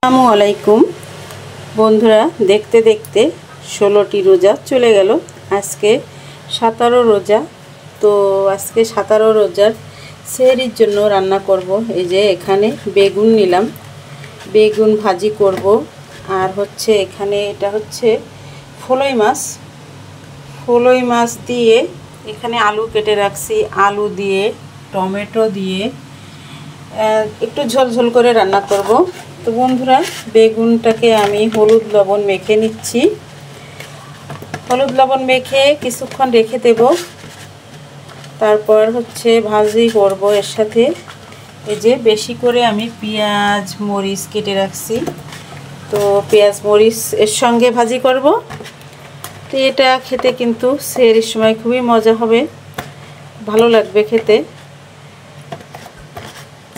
আসসালামু আলাইকুম বন্ধুরা, দেখতে দেখতে 16টি রোজা চলে গেল। আজকে 17 রোজা। তো আজকে 17 রোজার সেহরির জন্য রান্না করব। এই যে এখানে বেগুন নিলাম, বেগুন ভাজি করব। আর হচ্ছে এখানে এটা হচ্ছে ফলই মাছ দিয়ে এখানে আলু কেটে রাখছি, আলু দিয়ে টমেটো দিয়ে একটু ঝোল করে রান্না করব। তো বন্ধুরা, বেগুনটাকে আমি হলুদ লবণ মেখে নিচ্ছি। হলুদ লবণ মেখে কিছুক্ষণ রেখে দেব। তারপর হচ্ছে ভাজি করব। এর সাথে এই যে বেশি করে আমি পেঁয়াজ মরিচ কেটে রাখছি, তো পেঁয়াজ মরিচ এর সঙ্গে ভাজি করব। তো এটা খেতে কিন্তু সেহরির সময় খুবই মজা হবে, ভালো লাগবে খেতে।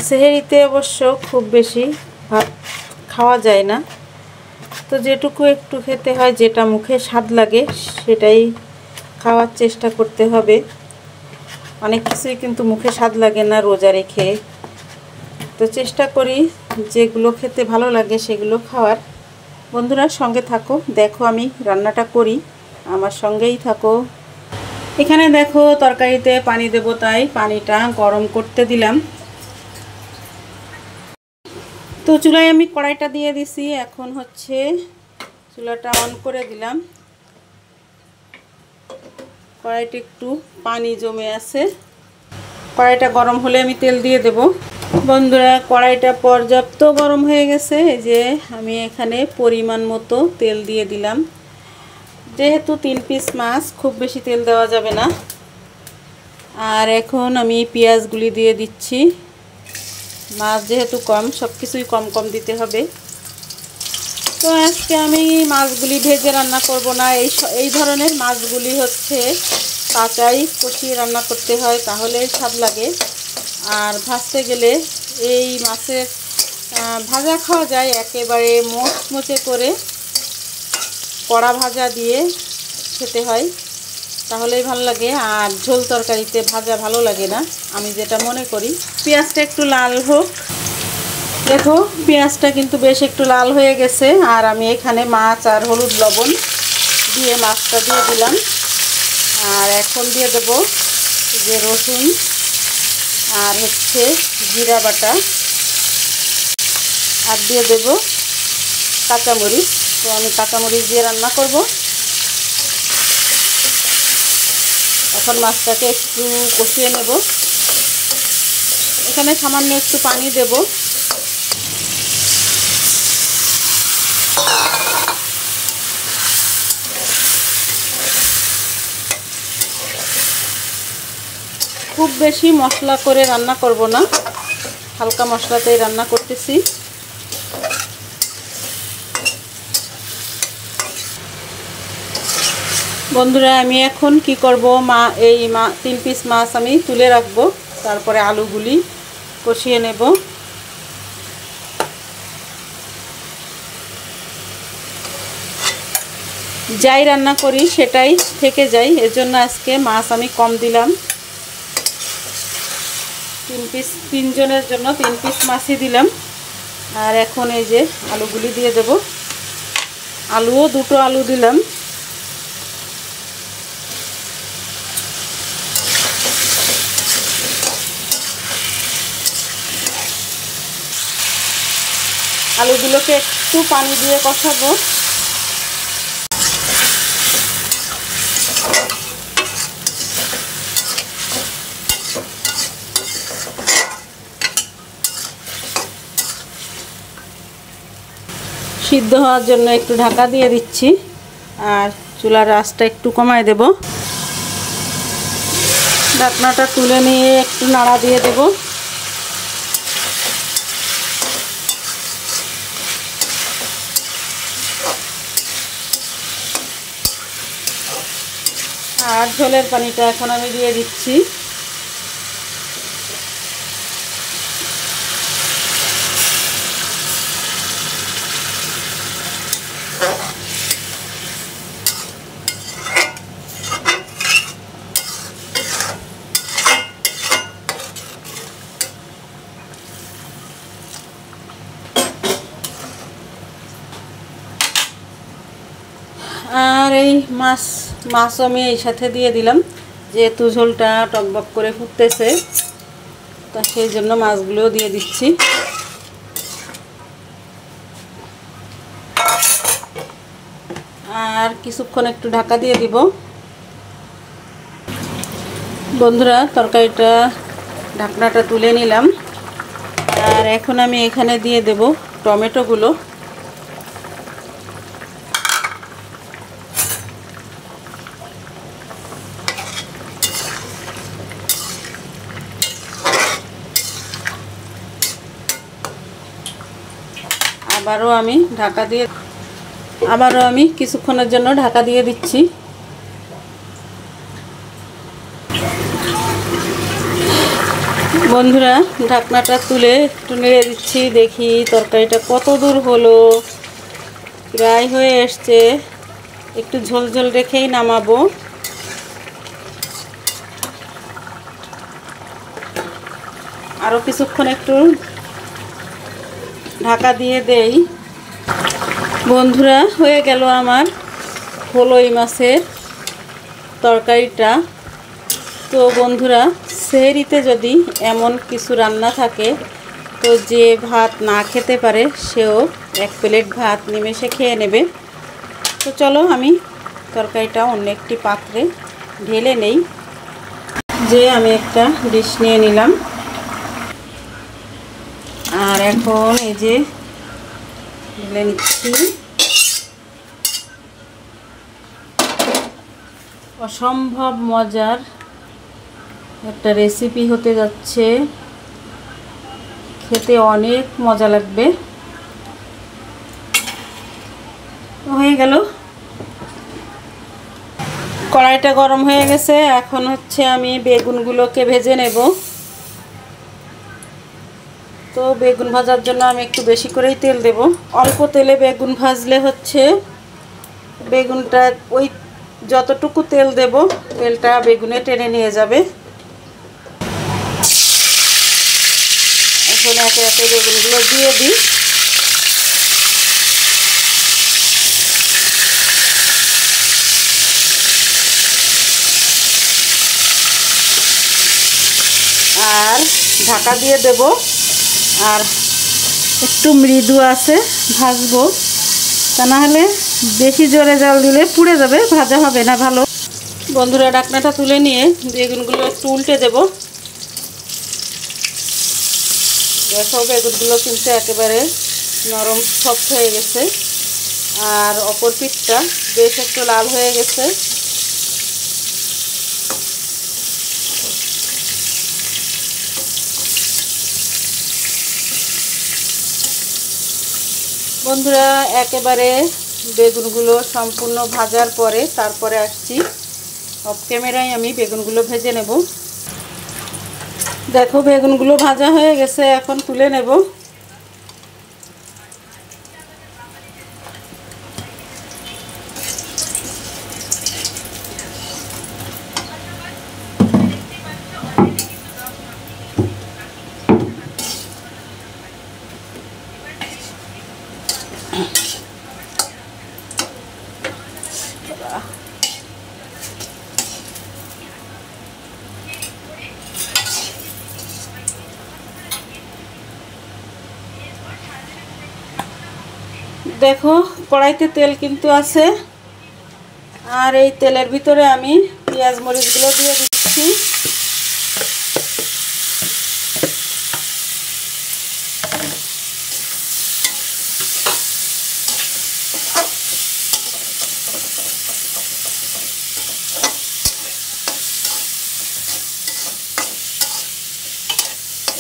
সেহরিতে অবশ্য খুব বেশি ভাত খাওয়া যায় না, তো যেটুকু একটু খেতে হয়, যেটা মুখে স্বাদ লাগে সেটাই খাওয়ার চেষ্টা করতে হবে। অনেক কিছুই কিন্তু মুখে স্বাদ লাগে না রোজা রেখে, তো চেষ্টা করি যেগুলো খেতে ভালো লাগে সেগুলো খাওয়ার। বন্ধুরা সঙ্গে থাকো, দেখো আমি রান্নাটা করি, আমার সঙ্গেই থাকো। এখানে দেখো তরকারিতে পানি দেবো, তাই পানিটা গরম করতে দিলাম। তো চুলায় আমি কড়াইটা দিয়ে দিছি। এখন হচ্ছে চুলাটা অন করে দিলাম। কড়াইটা একটু পানি জমে আছে, কড়াইটা গরম হলে আমি তেল দিয়ে দেব। বন্ধুরা, কড়াইটা পর্যাপ্ত গরম হয়ে গেছে। এই যে আমি এখানে পরিমাণ মতো তেল দিয়ে দিলাম। যেহেতু 3 পিস মাছ, খুব বেশি তেল দেওয়া যাবে না। আর এখন আমি পেঁয়াজগুলি দিয়ে দিচ্ছি। মাছ যেহেতু কম, সব কিছুই কম কম দিতে হবে। তো আজকে আমি মাছগুলি ভেজে রান্না করব না। এই ধরনের মাছগুলি হচ্ছে কাঁচাই কষিয়ে রান্না করতে হয়, তাহলে স্বাদ লাগে। আর ভাজতে গেলে এই মাছের ভাজা খাওয়া যায় একেবারে মোচমোচে করে, কড়া ভাজা দিয়ে খেতে হয়, তাহলেই ভালো লাগে। আর ঝোল তরকারিতে ভাজা ভালো লাগে না, আমি যেটা মনে করি। পেঁয়াজটা একটু লাল হোক। দেখো পেঁয়াজটা কিন্তু বেশ একটু লাল হয়ে গেছে। আর আমি এখানে মাছ আর হলুদ লবণ দিয়ে মাছটা দিয়ে দিলাম। আর এখন দিয়ে দেবো যে রসুন আর হচ্ছে জিরা বাটা, আর দিয়ে দেব কাঁচামরিচ। তো আমি কাঁচামরিচ দিয়ে রান্না করব। এখন মাছটাকে একটু কষিয়ে নেব। এখানে সামান্য একটু পানি দেব। খুব বেশি মশলা করে রান্না করব না, হালকা মশলাতেই রান্না করতেছি। বন্ধুরা, আমি এখন কি করব, 3 পিস মাছ আমি তুলে রাখবো, তারপরে আলুগুলি কষিয়ে নেব। যাই রান্না করি সেটাই থেকে যায়, এজন্য আজকে মাছ আমি কম দিলাম। 3 জনের জন্য 3 পিস মাছই দিলাম। আর এখন এই যে আলুগুলি দিয়ে দেব। আলুও 2টো আলু দিলাম। আলুগুলোকে একটু পানি দিয়ে কষাবো। সিদ্ধ হওয়ার জন্য একটু ঢাকা দিয়ে দিচ্ছি, আর চুলার আঁচটা একটু কমায় দেব। ঢাকনাটা তুলে নিয়ে একটু নাড়া দিয়ে দেব। আর ঝোলের পানিটা এখন আমি দিয়ে দিচ্ছি। আর এই মাছও আমি এই সাথে দিয়ে দিলাম, যেহেতু ঝোলটা টকবক করে ফুটতেছে, তা সেই জন্য মাছগুলোও দিয়ে দিচ্ছি। আর কিছুক্ষণ একটু ঢাকা দিয়ে দিব। বন্ধুরা, তরকারিটা ঢাকনাটা তুলে নিলাম। আর এখন আমি এখানে দিয়ে দেব টমেটোগুলো। আবারও আমি কিছুক্ষণের জন্য ঢাকা দিয়ে দিচ্ছি। বন্ধুরা, ঢাকনাটা তুলে একটু নেড়ে দিচ্ছি, দেখি তরকারিটা কত দূর হলো। প্রায় হয়ে এসছে, একটু ঝোল ঝোল রেখেই নামাবো। আরও কিছুক্ষণ একটু ঢাকা দিয়ে দেই। বন্ধুরা, হয়ে গেল আমার কলই মাছের তরকারিটা। তো বন্ধুরা, সেহরিতে যদি এমন কিছু রান্না থাকে, তো যে ভাত না খেতে পারে সেও এক প্লেট ভাত নিমেষে খেয়ে নেবে। তো চলো আমি তরকারিটা অন্য একটি পাত্রে ঢেলে নেই। আমি একটা ডিশ নিয়ে নিলাম। আর এখন এই যে ঢেলে নিচ্ছি। অসম্ভব মজার একটা রেসিপি হতে যাচ্ছে, খেতে অনেক মজা লাগবে। হয়ে গেল, কড়াইটা গরম হয়ে গেছে। এখন আমি বেগুনগুলোকে ভেজে নেব। তো বেগুন ভাজার জন্য আমি একটু বেশি করেই তেল দেব। অল্প তেলে বেগুন ভাজলে বেগুনটা ওই যতটুকু তেল দেব, তেলটা বেগুনে টেনে নিয়ে যাবে। এখন একে একে বেগুনগুলো দিয়ে দিই। আর ঢাকা দিয়ে দেব। আর একটু মৃদু আছে ভাজবো, তা না হলে বেশি জোরে জাল দিলে পুড়ে যাবে, ভাজা হবে না ভালো। বন্ধুরা, ঢাকনাটা তুলে নিয়ে বেগুনগুলো একটু উল্টে দেব। দেখো, বেগুনগুলো কিন্তু একেবারে নরম সফট হয়ে গেছে। আর অপর পিঠটা বেশ একটু লাল হয়ে গেছে। বন্ধুরা, একেবারে বেগুনগুলো সম্পূর্ণ ভাজার পরে তারপরে আসছি। অফ ক্যামেরায় আমি বেগুনগুলো ভেজে নেব। দেখো, বেগুনগুলো ভাজা হয়ে গেছে, এখন তুলে নেব। দেখো, কড়াইতে তেল কিন্তু আছে। আর এই তেলের ভিতরে আমি পেঁয়াজ মরিচগুলো দিয়ে দিচ্ছি।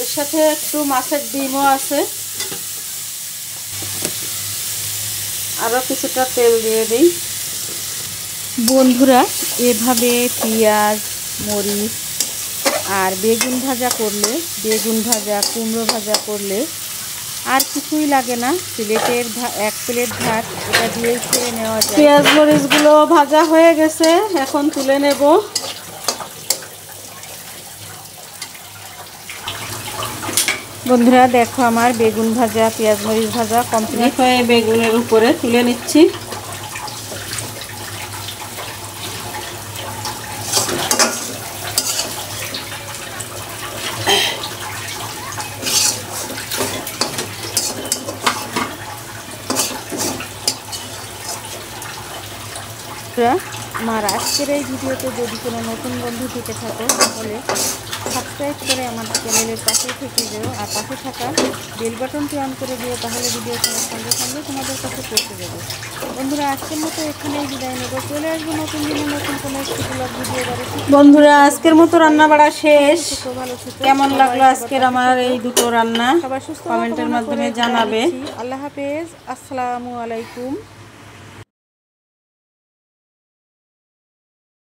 এর সাথে একটু মাছের ডিমও আছে। আরও কিছুটা তেল দিয়ে দিই। বন্ধুরা, এভাবে পেঁয়াজ মরিচ আর বেগুন ভাজা করলে, বেগুন ভাজা কুমড়ো ভাজা করলে আর কিছুই লাগে না। প্লেটের এক প্লেট ভাত এটা দিয়েই খেয়ে নেওয়া যায়। পেঁয়াজ মরিচগুলো ভাজা হয়ে গেছে, এখন তুলে নেব। বন্ধুরা, দেখো, আমার বেগুন ভাজা পেঁয়াজ মরিচ ভাজা কমপ্লিট হয়ে বেগুনের উপরে তুলে নিচ্ছি। আমার আজকের এই ভিডিওতে যদি কোনো নতুন বন্ধু থেকে থাকো তাহলে সাবস্ক্রাইব করে আমার চ্যানেলের পাশে থেকে যেও আর পাশে থাকা বেল বাটনটি অন করে দিও, তাহলে ভিডিও ছাড়ার সঙ্গে সঙ্গে তোমাদের কাছে পৌঁছে যাবে। বন্ধুরা আজকের মতো এখানেই বিদায় নেব, চলে আসবো নতুন দিনে নতুন কোনো একটি ব্লগ ভিডিও বাড়ি। বন্ধুরা আজকের মতো রান্না বাড়া শেষ। কেমন লাগলো আজকের আমার এই দুটো রান্না কমেন্টের মাধ্যমে জানাবে। আল্লাহ হাফেজ, আসসালামু আলাইকুম।